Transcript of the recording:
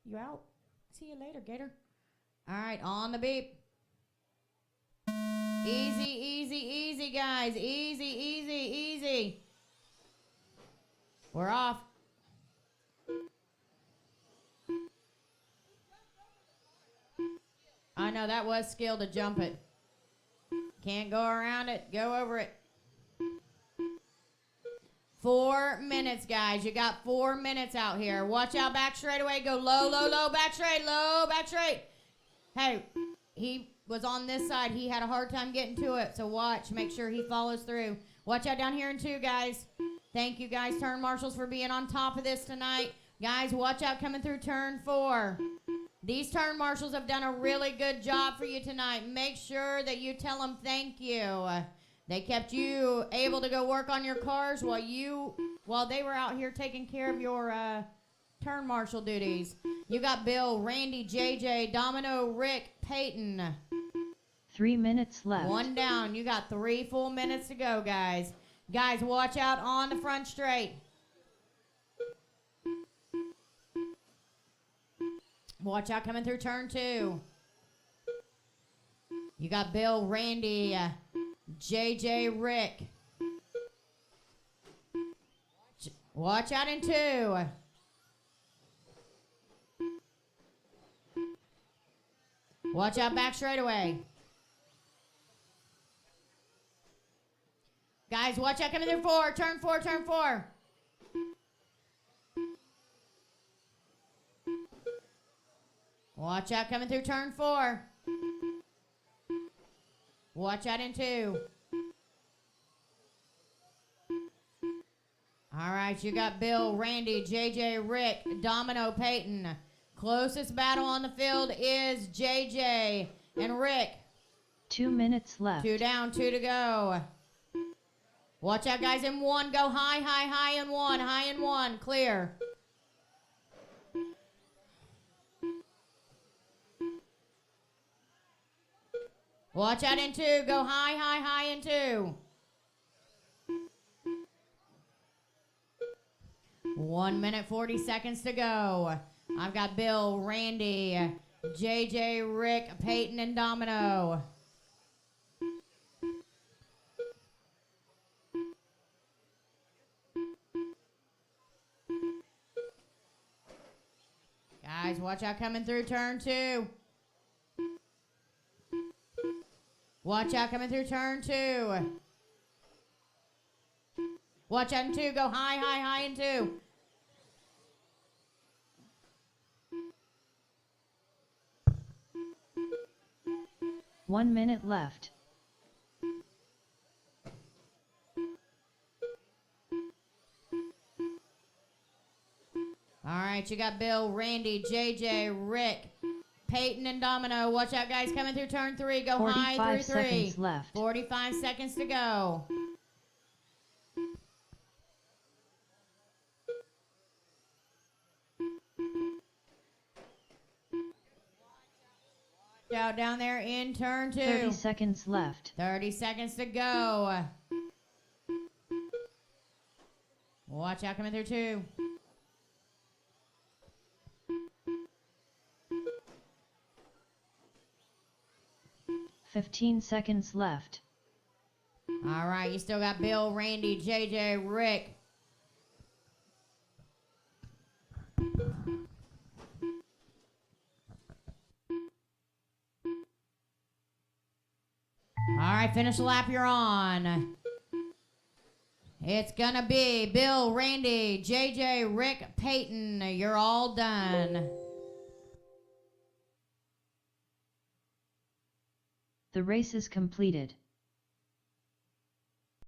You out? See you later, Gator. All right, on the beep. Easy, easy, easy, guys. Easy, easy, easy. We're off. I know that was skill to jump it. Can't go around it. Go over it. 4 minutes, guys. You got 4 minutes out here. Watch out, back straight away. Go low, low, low, back straight, low, back straight. Hey, he was on this side. He had a hard time getting to it, so watch. Make sure he follows through. Watch out down here in 2, guys. Thank you, guys, turn marshals, for being on top of this tonight. Guys, watch out coming through turn 4. These turn marshals have done a really good job for you tonight. Make sure that you tell them thank you. They kept you able to go work on your cars while they were out here taking care of your turn marshal duties. You got Bill, Randy, JJ, Domino, Rick, Peyton. 3 minutes left. 1 down. You got 3 full minutes to go, guys. Guys, watch out on the front straight. Watch out coming through turn 2. You got Bill, Randy, JJ, Rick. Watch out in 2. Watch out back straight away. Guys, watch out coming through 4. Turn 4, turn 4. Watch out coming through turn 4. Watch out in 2. All right, you got Bill, Randy, JJ, Rick, Domino, Peyton. Closest battle on the field is JJ and Rick. 2 minutes left. 2 down, 2 to go. Watch out, guys, in 1. Go high, high, high in 1. High in 1. Clear. Watch out in 2. Go high, high, high in 2. 1 minute, 40 seconds to go. I've got Bill, Randy, JJ, Rick, Peyton, and Domino. Guys, watch out coming through turn 2. Watch out coming through turn 2. Watch out in 2. Go high, high, high in 2. One minute left. All right, you got Bill, Randy, JJ, Rick, Peyton, and Domino. Watch out, guys, coming through turn 3. Go high through 3. 45 seconds left. 45 seconds to go. Watch out down there in turn 2. 30 seconds left. 30 seconds to go. Watch out coming through 2. 15 seconds left. All right, you still got Bill, Randy, JJ, Rick. All right, finish the lap you're on. It's gonna be Bill, Randy, JJ, Rick, Peyton. You're all done. The race is completed.